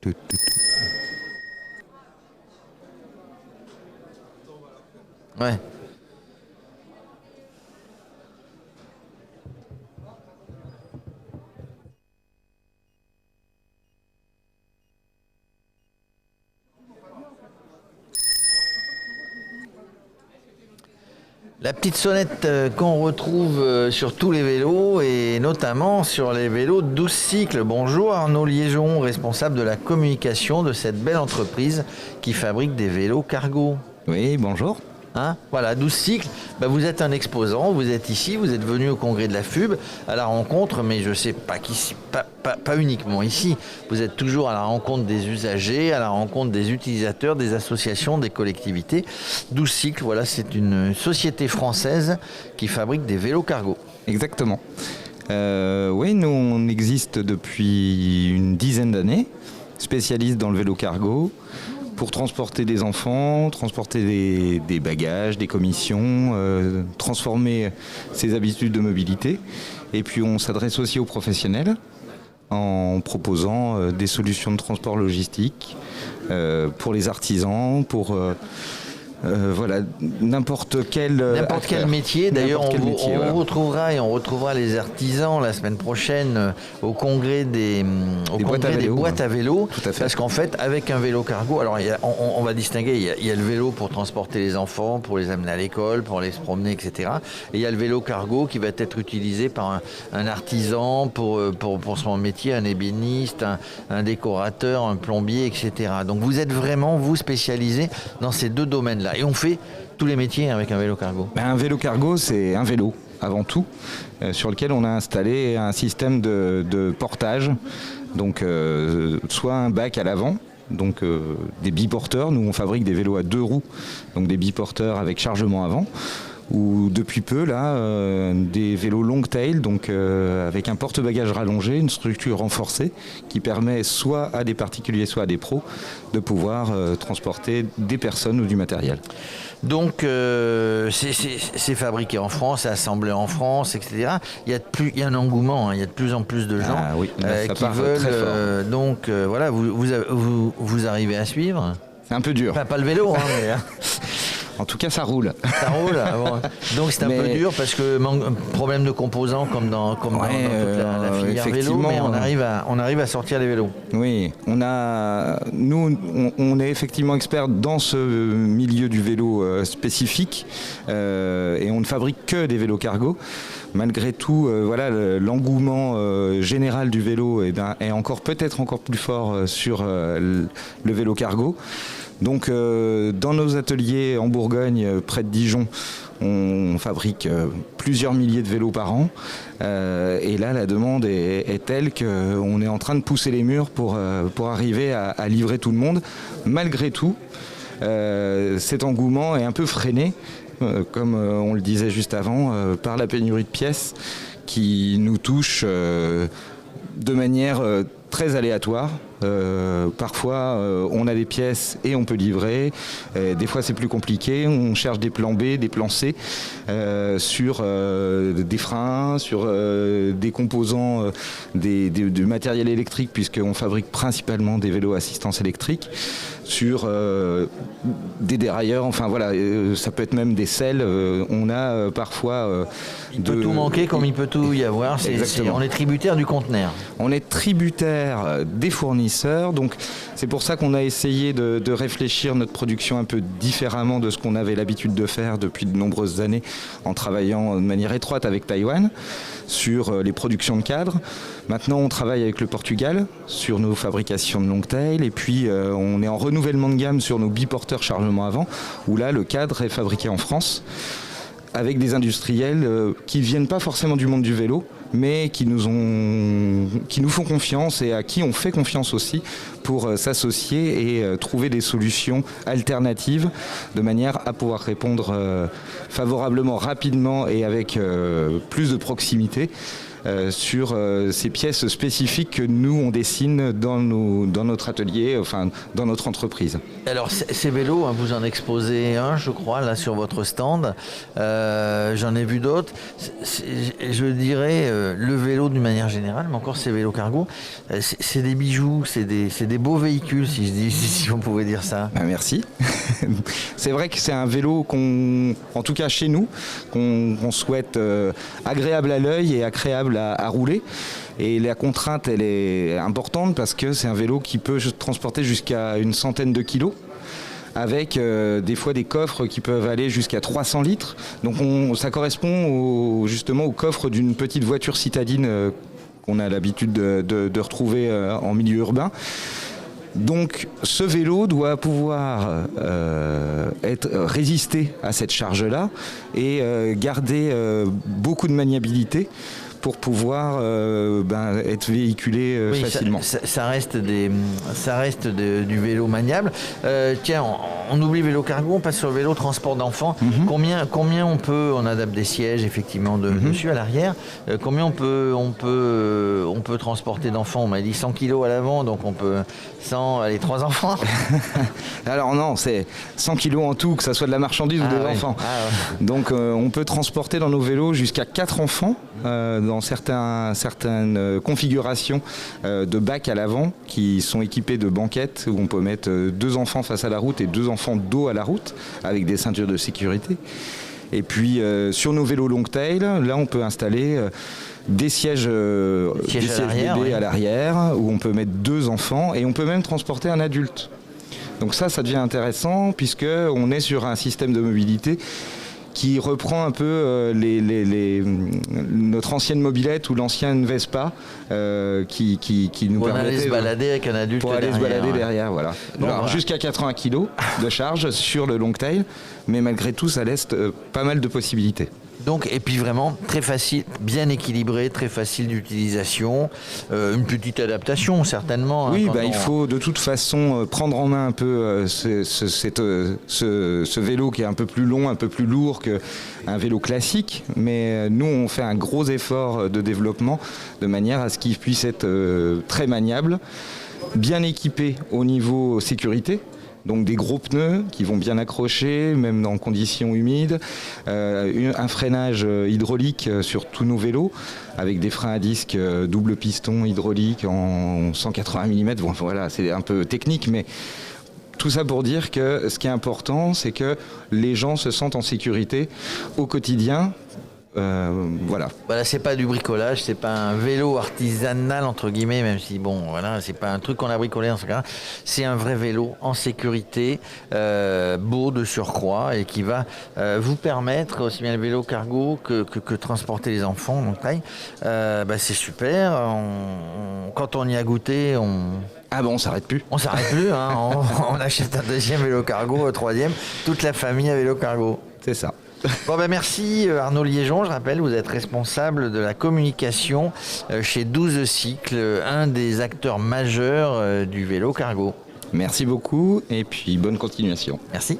Tout, tout, tout. Ouais. La petite sonnette qu'on retrouve sur tous les vélos et notamment sur les vélos 12 cycles. Bonjour Arnaud Liégeon, responsable de la communication de cette belle entreprise qui fabrique des vélos cargo. Oui, bonjour. Hein, voilà, 12 cycles, vous êtes un exposant, vous êtes ici, vous êtes venu au congrès de la FUB à la rencontre, mais je sais pas qu'ici, pas uniquement ici, vous êtes toujours à la rencontre des usagers, à la rencontre des utilisateurs, des associations, des collectivités. 12 cycles, voilà, c'est une société française qui fabrique des vélos cargo. Exactement. Oui, nous on existe depuis une dizaine d'années, spécialistes dans le vélo cargo, pour transporter des enfants, transporter des bagages, des commissions, transformer ses habitudes de mobilité. Et puis on s'adresse aussi aux professionnels en proposant des solutions de transport logistique pour les artisans, pour voilà, n'importe quel métier. D'ailleurs, voilà. on retrouvera les artisans la semaine prochaine au congrès des boîtes à vélo. Tout à fait. Parce qu'en fait, avec un vélo cargo, alors on va distinguer, il y a le vélo pour transporter les enfants, pour les amener à l'école, pour aller se promener, etc. Et il y a le vélo cargo qui va être utilisé par un artisan pour son métier, un ébéniste, un décorateur, un plombier, etc. Donc vous êtes vraiment, vous, spécialisé dans ces deux domaines-là. Et on fait tous les métiers avec un vélo cargo. Un vélo cargo, c'est un vélo avant tout, sur lequel on a installé un système de portage, donc soit un bac à l'avant, donc des biporteurs. Nous on fabrique des vélos à 2 roues, donc des biporteurs avec chargement avant, ou depuis peu là des vélos long tail, donc avec un porte-bagages rallongé, une structure renforcée qui permet soit à des particuliers soit à des pros de pouvoir transporter des personnes ou du matériel. Donc c'est fabriqué en France, c'est assemblé en France, etc. Il y a un engouement, hein, il y a de plus en plus de gens qui veulent. Donc voilà, vous arrivez à suivre. C'est un peu dur. Pas le vélo, hein, mais... En tout cas, ça roule. Ça roule. Bon. Donc c'est un peu dur parce que problème de composants comme dans toute la filière vélo, mais on arrive à sortir les vélos. Oui, on est effectivement expert dans ce milieu du vélo spécifique et on ne fabrique que des vélos cargo. Malgré tout, voilà, l'engouement général du vélo est peut-être encore plus fort sur le vélo cargo. Donc dans nos ateliers en Bourgogne, près de Dijon, on fabrique plusieurs milliers de vélos par an. Et là, la demande est telle qu'on est en train de pousser les murs pour arriver à livrer tout le monde. Malgré tout, cet engouement est un peu freiné, comme on le disait juste avant, par la pénurie de pièces qui nous touche de manière très aléatoire. Parfois on a des pièces et on peut livrer, des fois c'est plus compliqué, on cherche des plans B, des plans C sur des freins, sur des composants du matériel électrique, puisqu'on fabrique principalement des vélos assistance électrique, sur des dérailleurs, enfin voilà, ça peut être même des selles, on a parfois... il peut tout manquer comme il peut tout y avoir, on est tributaire du conteneur. On est tributaire des fournisseurs, donc c'est pour ça qu'on a essayé de réfléchir notre production un peu différemment de ce qu'on avait l'habitude de faire depuis de nombreuses années, en travaillant de manière étroite avec Taïwan sur les productions de cadres. Maintenant on travaille avec le Portugal sur nos fabrications de long tail, et puis on est en renouvellement de gamme sur nos biporteurs chargement avant, où là le cadre est fabriqué en France avec des industriels qui ne viennent pas forcément du monde du vélo, mais qui nous font confiance et à qui on fait confiance aussi pour s'associer et trouver des solutions alternatives de manière à pouvoir répondre favorablement, rapidement et avec plus de proximité sur ces pièces spécifiques que nous on dessine dans notre atelier, enfin dans notre entreprise. Alors ces vélos, hein, vous en exposez un, je crois, là sur votre stand. J'en ai vu d'autres. Je dirais le vélo d'une manière générale, mais encore ces vélos cargo, c'est des bijoux, c'est des beaux véhicules, si on pouvait dire ça. Ben, merci. C'est vrai que c'est un vélo en tout cas chez nous, qu'on souhaite agréable à l'œil et agréable à rouler. Et la contrainte, elle est importante parce que c'est un vélo qui peut transporter jusqu'à une centaine de kilos, avec des fois des coffres qui peuvent aller jusqu'à 300 litres. Donc ça correspond justement au coffre d'une petite voiture citadine qu'on a l'habitude de retrouver en milieu urbain. Donc ce vélo doit pouvoir résister à cette charge-là et garder beaucoup de maniabilité pour pouvoir être véhiculé facilement. Ça reste du vélo maniable. Tiens, on oublie vélo cargo, on passe sur le vélo transport d'enfants. Combien on adapte des sièges effectivement dessus à l'arrière. Combien on peut transporter d'enfants? On m'a dit 100 kilos à l'avant, donc on peut 3 enfants. Alors non, c'est 100 kilos en tout, que ça soit de la marchandise ou des enfants. Donc on peut transporter dans nos vélos jusqu'à 4 enfants dans certaines configurations de bacs à l'avant qui sont équipés de banquettes où on peut mettre 2 enfants face à la route et 2 enfants dos à la route avec des ceintures de sécurité. Et puis sur nos vélos long tail, là on peut installer des sièges bébés à l'arrière où on peut mettre 2 enfants et on peut même transporter un adulte. Donc ça devient intéressant puisque on est sur un système de mobilité qui reprend un peu notre ancienne mobilette ou l'ancienne Vespa qui nous permettait aller se balader avec un adulte pour aller se balader derrière. Voilà. Alors, jusqu'à 80 kg de charge sur le long tail, mais malgré tout ça laisse pas mal de possibilités. Donc, et puis vraiment très facile, bien équilibré, très facile d'utilisation, une petite adaptation certainement. Oui, il faut de toute façon prendre en main un peu ce vélo qui est un peu plus long, un peu plus lourd qu'un vélo classique, mais nous on fait un gros effort de développement de manière à ce qu'il puisse être très maniable, bien équipé au niveau sécurité. Donc des gros pneus qui vont bien accrocher, même dans conditions humides, un freinage hydraulique sur tous nos vélos, avec des freins à disque double piston hydraulique en 180 mm. Bon, voilà, c'est un peu technique, mais tout ça pour dire que ce qui est important, c'est que les gens se sentent en sécurité au quotidien. Voilà, c'est pas du bricolage, c'est pas un vélo artisanal entre guillemets, même si c'est pas un truc qu'on a bricolé dans ce cas-là. C'est un vrai vélo en sécurité, beau de surcroît et qui va vous permettre aussi bien le vélo cargo que transporter les enfants. Donc, c'est super. Quand on y a goûté, on s'arrête plus. On s'arrête plus. On achète un deuxième vélo cargo, un troisième. Toute la famille à vélo cargo. C'est ça. Merci Arnaud Liégeon, je rappelle, vous êtes responsable de la communication chez 12 Cycles, un des acteurs majeurs du vélo cargo. Merci beaucoup et puis bonne continuation. Merci.